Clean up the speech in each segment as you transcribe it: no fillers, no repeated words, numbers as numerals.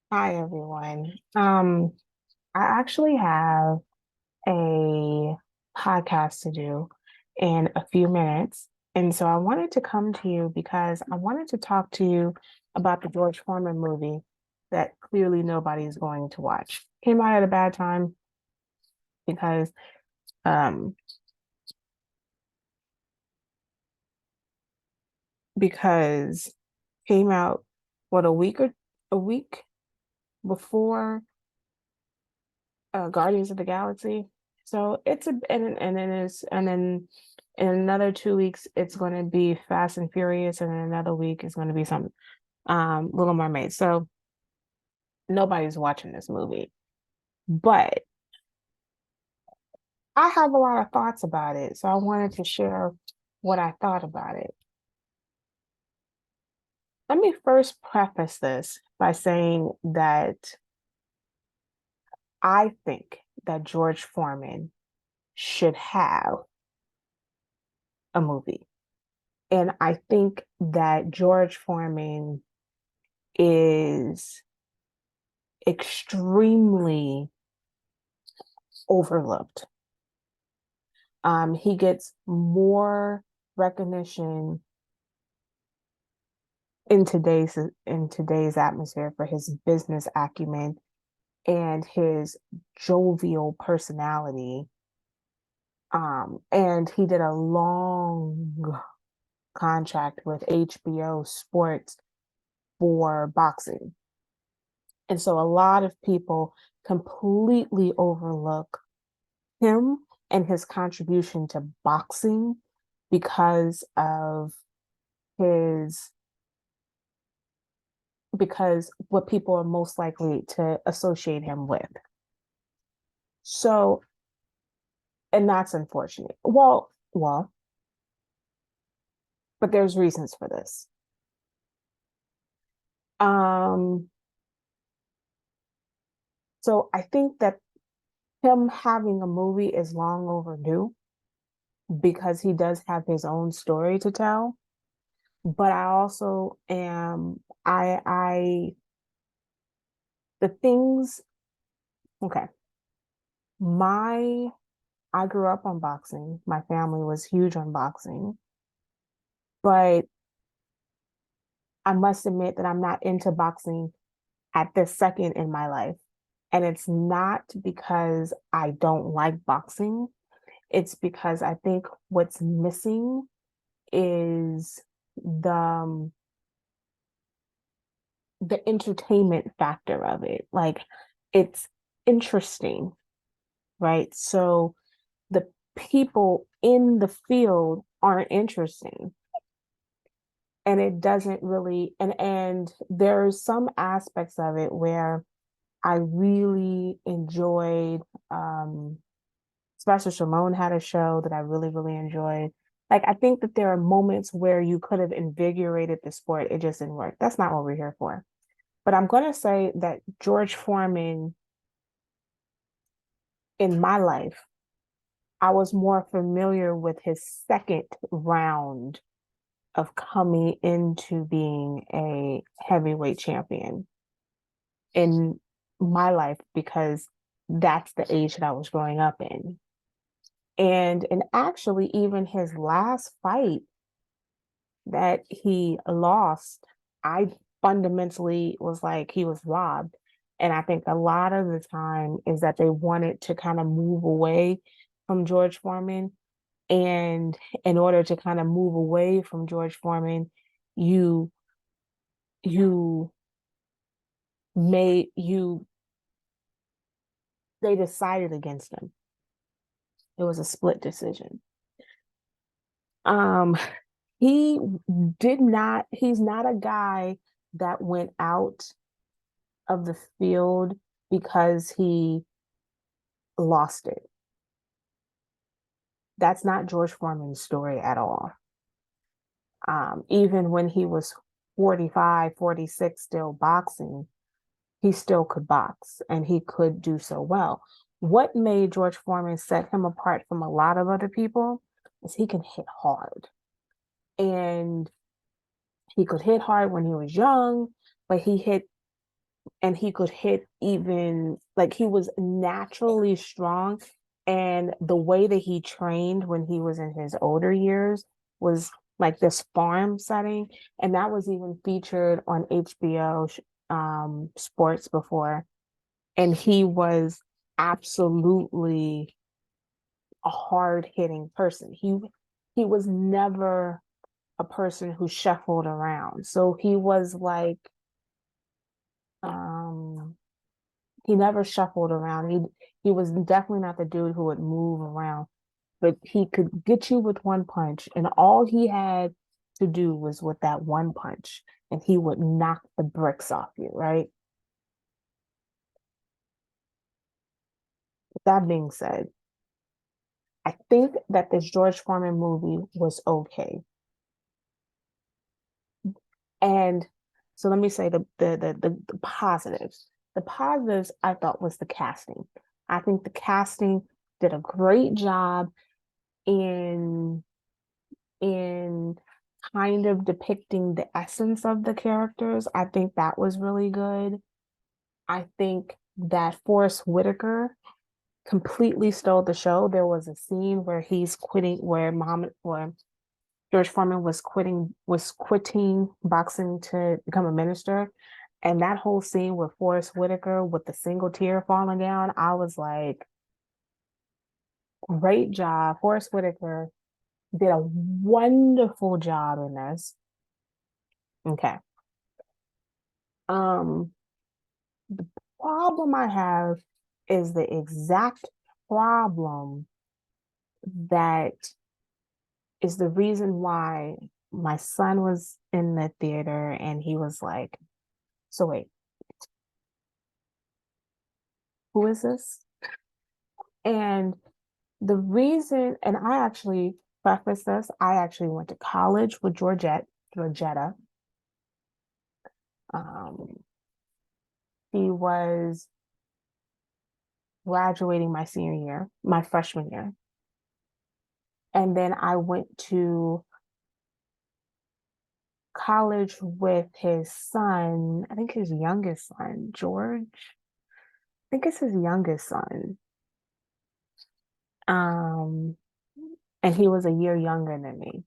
Hi, everyone. I actually have a podcast to do in a few minutes. And so I wanted to come to you because I wanted to talk to you about the George Foreman movie that clearly nobody is going to watch. Came out at a bad time because um because came out what a week before Guardians of the Galaxy. So it's a and then in another 2 weeks it's going to be Fast and Furious, and in another week it's going to be some Little Mermaid. So nobody's watching this movie, but I have a lot of thoughts about it, so I wanted to share what I thought about it. Let me first preface this by saying that I think that George Foreman should have a movie. And I think that George Foreman is extremely overlooked. He gets more recognition in today's atmosphere for his business acumen and his jovial personality. And he did a long contract with HBO Sports for boxing. And so a lot of people completely overlook him and his contribution to boxing because of his because what people are most likely to associate him with. So, and that's unfortunate. But there's reasons for this. Um, so I think that him having a movie is long overdue because he does have his own story to tell. But I also am I the things okay. My I grew up on boxing. My family was huge on boxing, but I must admit that I'm not into boxing at this second in my life. And it's not because I don't like boxing. It's because I think what's missing is the entertainment factor of it. Like it's interesting, right? So the people in the field aren't interesting. And it doesn't really and there's some aspects of it where I really enjoyed Sylvester Stallone had a show that I really, really enjoyed. Like I think that there are moments where you could have invigorated the sport. It just didn't work. That's not what we're here for. But I'm gonna say that George Foreman in my life, I was more familiar with his second round of coming into being a heavyweight champion in my life because that's the age that I was growing up in. And actually even his last fight that he lost, I fundamentally was like he was robbed. And I think a lot of the time is that they wanted to kind of move away from George Foreman. And in order to kind of move away from George Foreman, you you made you they decided against him. It was a split decision. Um, he he's not a guy that went out of the field because he lost it. That's not George Foreman's story at all. Even when he was 45, 46, still boxing, he still could box and he could do so well. What made George Foreman set him apart from a lot of other people is he can hit hard. And he could hit hard when he was young, but he hit and he could hit even like he was naturally strong. And the way that he trained when he was in his older years was like this farm setting. And that was even featured on HBO Sports before. And he was absolutely a hard hitting person. He was never a person who shuffled around. So he was like um he never shuffled around. He was definitely not the dude who would move around, but he could get you with one punch, and all he had to do was with that one punch, and he would knock the bricks off you, right? With that being said, I think that this George Foreman movie was okay. And so let me say the positives. The positives I thought was the casting. I think the casting did a great job in in kind of depicting the essence of the characters. I think that was really good. I think that Forrest Whitaker completely stole the show. There was a scene where he's quitting, where George Foreman was quitting boxing to become a minister. And that whole scene with Forrest Whitaker with the single tear falling down, I was like, great job. Forrest Whitaker did a wonderful job in this. Okay. Um, the problem I have is the exact problem that is the reason why my son was in the theater and he was like, so wait, who is this? And the reason, and I actually preface this, I actually went to college with Georgetta. Um, she was graduating my senior year, my freshman year. And then I went to college with his son, I think his youngest son, George. I think it's his youngest son. Um, and he was a year younger than me.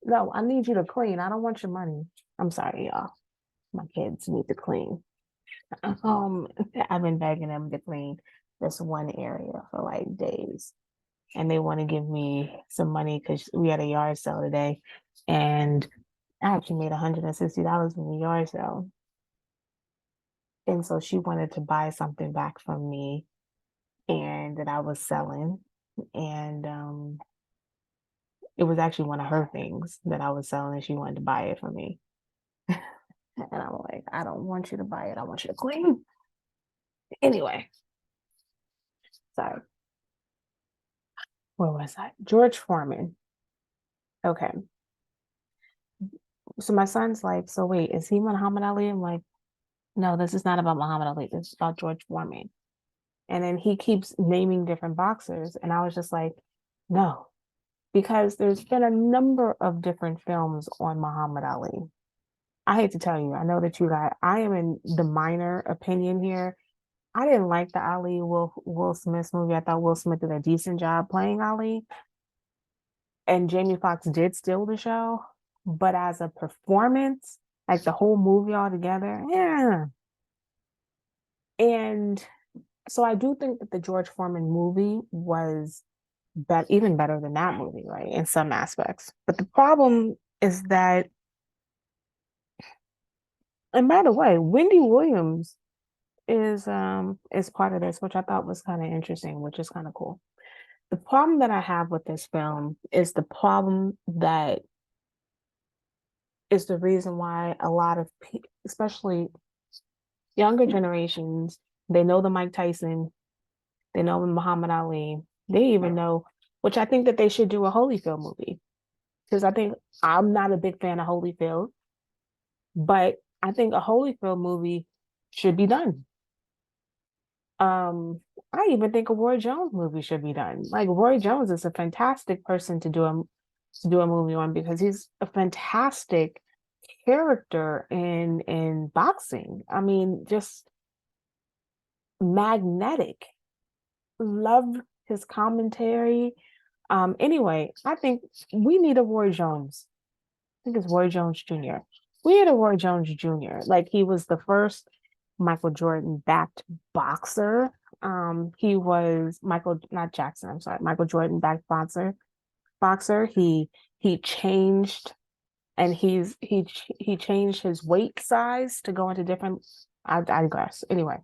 No, I need you to clean. I don't want your money. I'm sorry, y'all. My kids need to clean. Um, I've been begging them to clean this one area for like days. And they want to give me some money because we had a yard sale today. And I actually made $160 from the yard sale. And so she wanted to buy something back from me and that I was selling. And it was actually one of her things that I was selling and she wanted to buy it from me. And I'm like, I don't want you to buy it. I want you to clean. Anyway, sorry. Where was I? George Foreman. Okay. So my son's like, so wait, is he Muhammad Ali? I'm like, no, this is not about Muhammad Ali. This is about George Foreman. And then he keeps naming different boxers. And I was just like, no, because there's been a number of different films on Muhammad Ali. I hate to tell you, I know that I am in the minor opinion here. I didn't like the Ali Will Smith movie. I thought Will Smith did a decent job playing Ali. And Jamie Foxx did steal the show. But as a performance, like the whole movie altogether, yeah. And so I do think that the George Foreman movie was even better than that movie, right? In some aspects. But the problem is that, and by the way, Wendy Williams is part of this, which I thought was kind of interesting, which is kind of cool. The problem that I have with this film is the problem that is the reason why a lot of people, especially younger generations, they know the Mike Tyson, they know the Muhammad Ali, they even know, which I think that they should do a Holyfield movie. Because I think I'm not a big fan of Holyfield, but I think a Holyfield movie should be done. Um, I even think a Roy Jones movie should be done. Like Roy Jones is a fantastic person to do a movie on because he's a fantastic character in boxing. I mean, just magnetic. Love his commentary. Anyway, I think we need a Roy Jones. I think it's Roy Jones Jr. We had a Roy Jones Jr. Like he was the first Michael Jordan backed boxer. He was Michael, not Jackson, I'm sorry, Michael Jordan backed boxer. He changed and he changed his weight size to go into different. I digress. Anyway,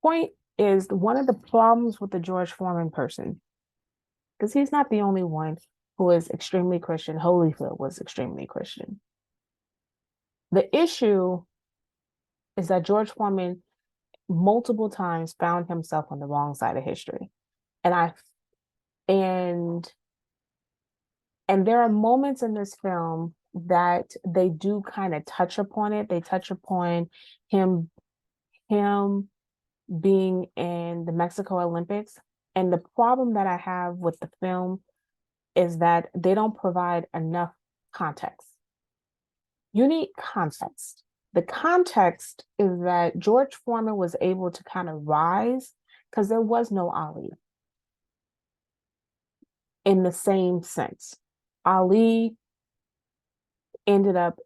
point is one of the problems with the George Foreman person, because he's not the only one who is extremely Christian. Holyfield was extremely Christian. The issue is that George Foreman multiple times found himself on the wrong side of history. And I and and there are moments in this film that they do kind of touch upon it. They touch upon him him being in the Mexico Olympics. And the problem that I have with the film is that they don't provide enough context. You need context. The context is that George Foreman was able to kind of rise because there was no Ali in the same sense. Ali ended up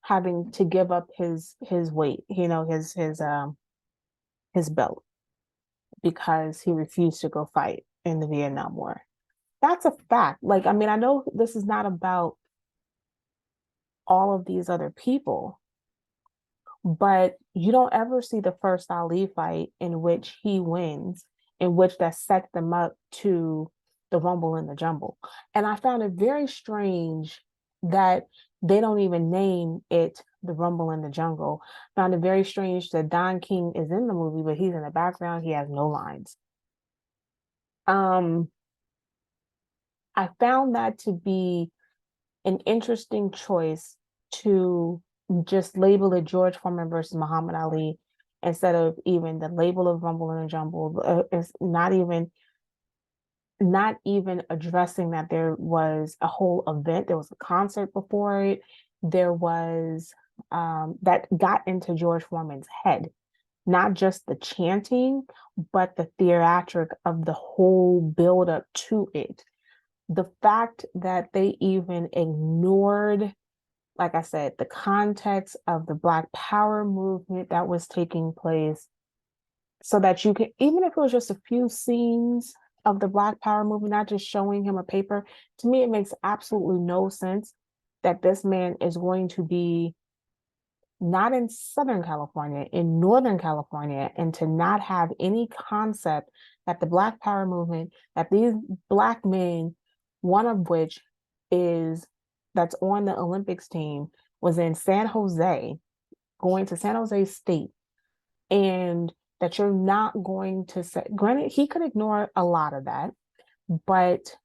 having to give up his weight, his belt, because he refused to go fight in the Vietnam War. That's a fact. Like, I mean, I know this is not about all of these other people, but you don't ever see the first Ali fight in which he wins, in which that set them up to the Rumble in the Jumble. And I found it very strange that they don't even name it the Rumble in the Jungle. Found it very strange that Don King is in the movie, but he's in the background. He has no lines. I found that to be an interesting choice to just label it George Foreman versus Muhammad Ali instead of even the label of Rumble in the Jumble. It's not even addressing that there was a whole event. There was a concert before it. There was that got into George Foreman's head, not just the chanting, but the theatric of the whole build up to it. The fact that they even ignored, like I said, the context of the Black Power movement that was taking place, so that you can, even if it was just a few scenes of the Black Power movement, not just showing him a paper, to me, it makes absolutely no sense that this man is going to be not in Southern California, in Northern California, and to not have any concept that the Black Power movement, that these Black men, one of which is that's on the Olympics team, was in San Jose, going to San Jose State, and that you're not going to say, granted, he could ignore a lot of that, but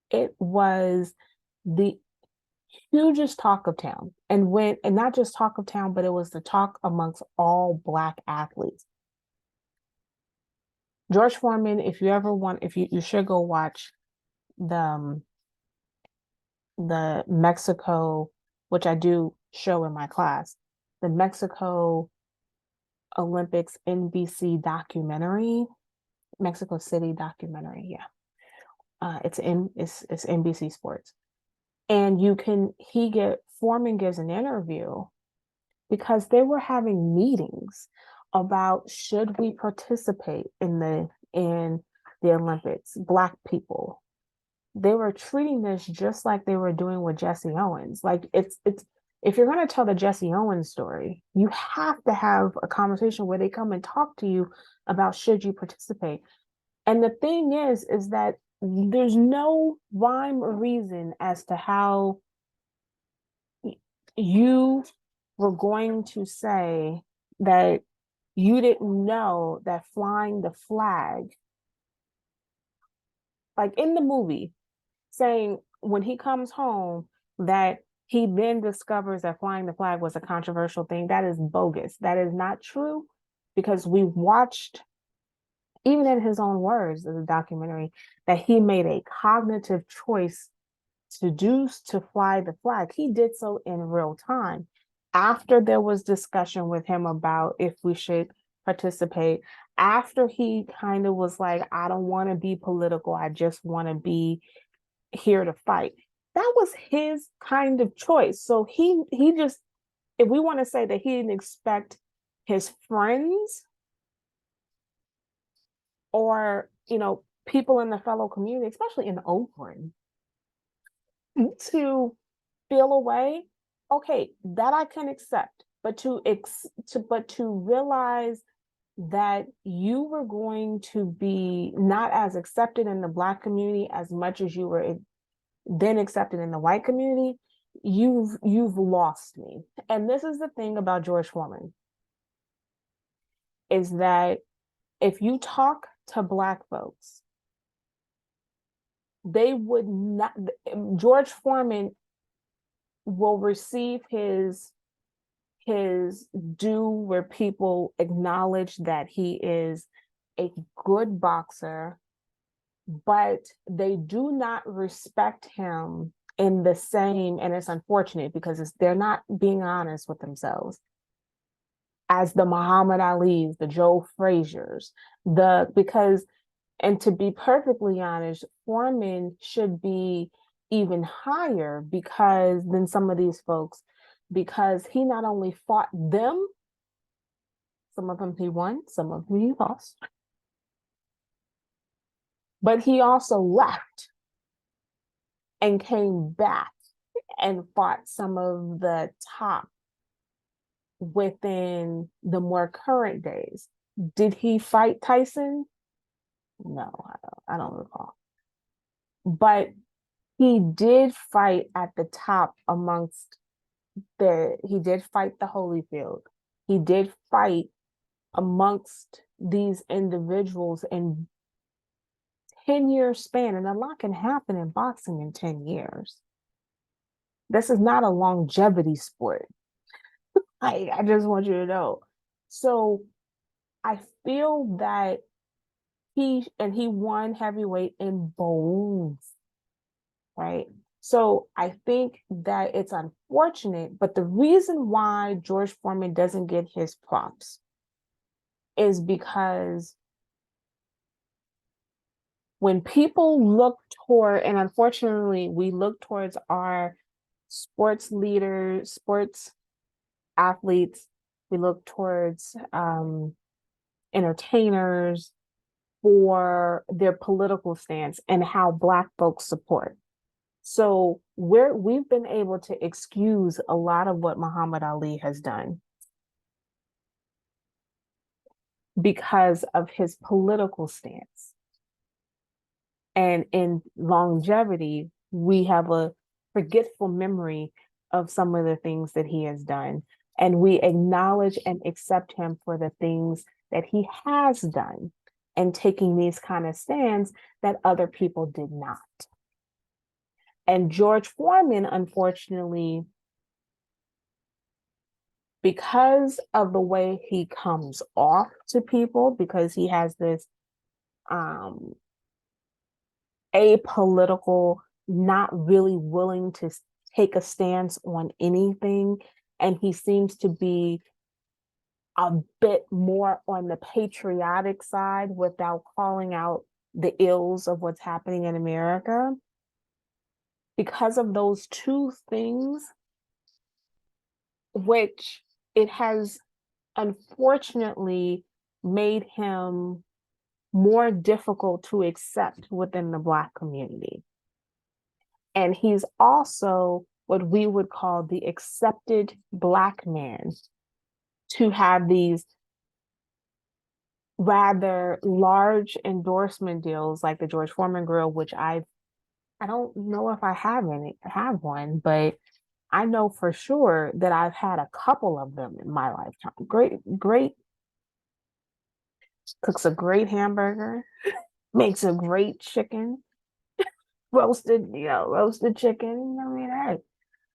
it was the hugest talk of town. And not just talk of town, but it was the talk amongst all Black athletes. George Foreman, if you ever want, if you should go watch the Mexico, which I do show in my class, the Mexico Olympics NBC documentary, Mexico City documentary. Yeah. It's NBC Sports. And Foreman gives an interview because they were having meetings about should we participate in the Olympics, Black people. They were treating this just like they were doing with Jesse Owens. Like it's if you're going to tell the Jesse Owens story, you have to have a conversation where they come and talk to you about should you participate. And the thing is that there's no rhyme or reason as to how you were going to say that you didn't know that flying the flag, like in the movie, saying when he comes home that he then discovers that flying the flag was a controversial thing. That is bogus. That is not true, because we watched, even in his own words in the documentary, that he made a cognitive choice to fly the flag, he did so in real time. After there was discussion with him about if we should participate, after he kind of was like, I don't want to be political, I just want to be here to fight. That was his kind of choice. So he just, if we want to say that he didn't expect his friends or, people in the fellow community, especially in Oakland, to feel away, okay, that I can accept. But to realize that you were going to be not as accepted in the Black community as much as you were then accepted in the white community, you've lost me. And this is the thing about George Foreman, is that if you talk to Black folks, they would not, George Foreman will receive his due where people acknowledge that he is a good boxer, but they do not respect him in the same, and it's unfortunate because they're not being honest with themselves, as the Muhammad Ali's, the Joe Fraziers, and to be perfectly honest, Foreman should be even higher than some of these folks, because he not only fought them, some of them he won, some of them he lost, but he also left and came back and fought some of the top within the more current days. Did he fight Tyson? No, I don't recall. But he did fight at the top he did fight the Holyfield. He did fight amongst these individuals in 10-year span, and a lot can happen in boxing in 10 years. This is not a longevity sport. I just want you to know. So I feel that he won heavyweight in bones, right? So I think that it's unfortunate, but the reason why George Foreman doesn't get his props is because when people look toward, and unfortunately we look towards our sports leaders, sports athletes, we look towards entertainers for their political stance and how Black folks support. So we've been able to excuse a lot of what Muhammad Ali has done because of his political stance. And in longevity, we have a forgetful memory of some of the things that he has done. And we acknowledge and accept him for the things that he has done and taking these kind of stands that other people did not. And George Foreman, unfortunately, because of the way he comes off to people, because he has this apolitical, not really willing to take a stance on anything, and he seems to be a bit more on the patriotic side without calling out the ills of what's happening in America. Because of those two things, which it has unfortunately made him more difficult to accept within the Black community. And he's also what we would call the accepted Black man, to have these rather large endorsement deals like the George Foreman Grill, which I don't know if I have one, but I know for sure that I've had a couple of them in my lifetime. Great, cooks a great hamburger, makes a great chicken, roasted chicken. I mean, hey,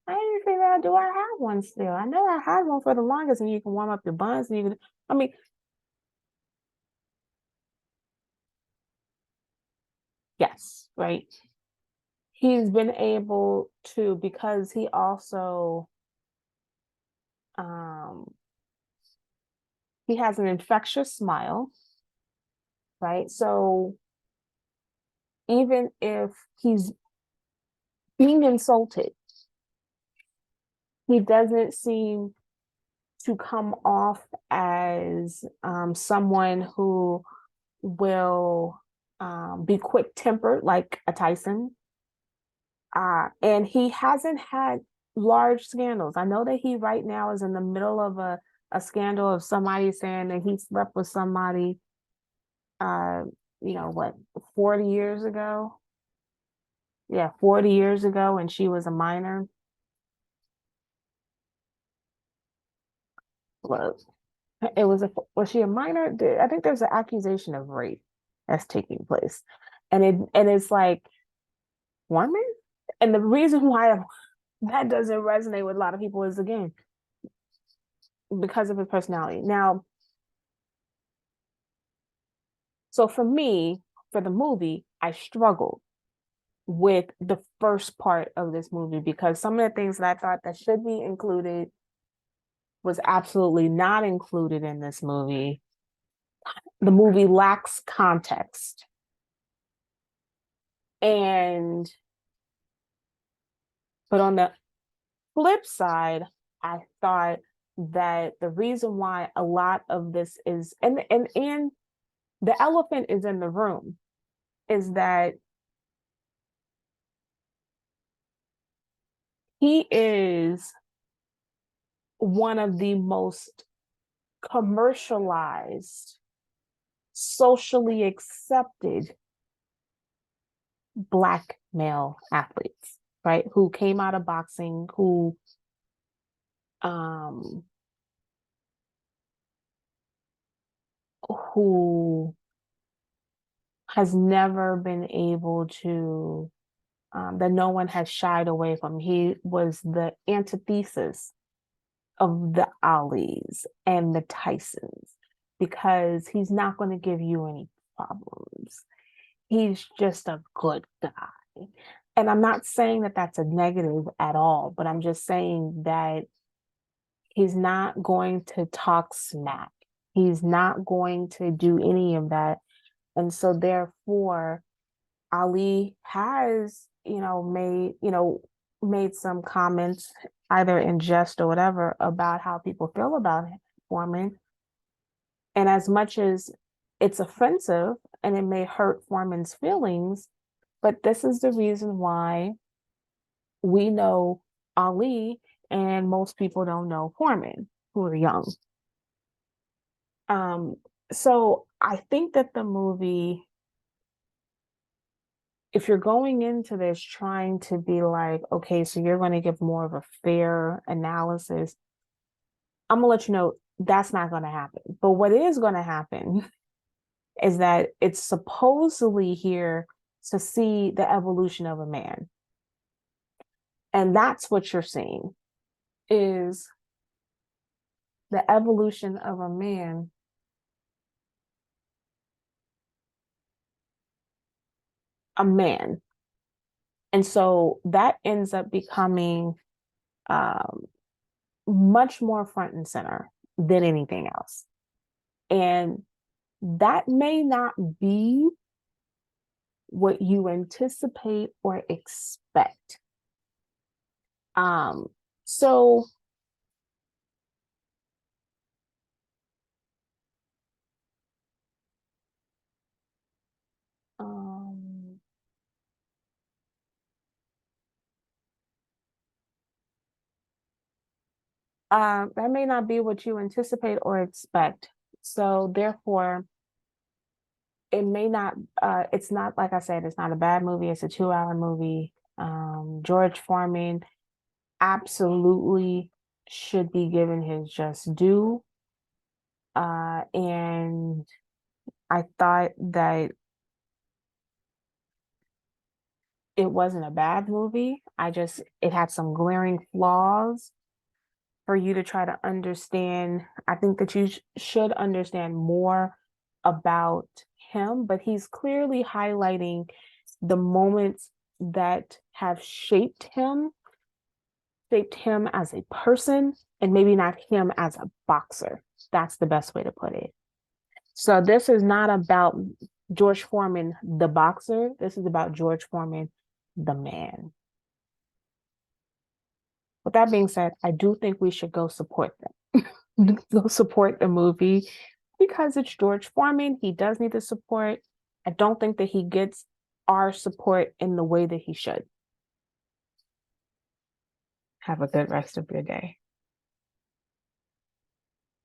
I didn't figure out, do I have one still? I know I had one for the longest, and you can warm up your buns, and you can, I mean, yes, right. he's been able to, because he also um he has an infectious smile, right? So even if he's being insulted, he doesn't seem to come off as someone who will be quick tempered like a Tyson. And he hasn't had large scandals. I know that he right now is in the middle of a scandal of somebody saying that he slept with somebody, uh, what, 40 years ago? Yeah, 40 years ago, and she was a minor. Well, was she a minor? I think there's an accusation of rape that's taking place. And it's like, woman? And the reason why that doesn't resonate with a lot of people is, again, because of his personality. Now, so for me, for the movie, I struggled with the first part of this movie because some of the things that I thought that should be included was absolutely not included in this movie. The movie lacks context. And but on the flip side, I thought that the reason why a lot of this is, and the elephant is in the room, is that he is one of the most commercialized, socially accepted Black male athletes, right? Who came out of boxing, um, who has never been able to, that no one has shied away from. He was the antithesis of the Alis and the Tysons because he's not going to give you any problems. He's just a good guy. And I'm not saying that that's a negative at all, but I'm just saying that he's not going to talk smack. He's not going to do any of that. And so therefore, Ali has, made some comments, either in jest or whatever, about how people feel about Foreman. And as much as it's offensive and it may hurt Foreman's feelings, but this is the reason why we know Ali and most people don't know Foreman who are young. Um, so I think that the movie, if you're going into this trying to be like, okay, so you're going to give more of a fair analysis, I'm gonna let you know that's not going to happen. But what is going to happen is that it's supposedly here to see the evolution of a man. And that's what you're seeing, is the evolution of a man. A man. And so that ends up becoming um, much more front and center than anything else. And that may not be what you anticipate or expect. Um, so um, that may not be what you anticipate or expect. So therefore, it may not, it's not, like I said, it's not a bad movie. It's a 2-hour movie. George Foreman absolutely should be given his just due. And I thought that it wasn't a bad movie. It had some glaring flaws for you to try to understand. I think that you should understand more about him, but he's clearly highlighting the moments that have shaped him as a person, and maybe not him as a boxer. That's the best way to put it. So this is not about George Foreman, the boxer. This is about George Foreman, the man. With that being said, I do think we should go support them. Go support the movie because it's George Foreman. He does need the support. I don't think that he gets our support in the way that he should. Have a good rest of your day.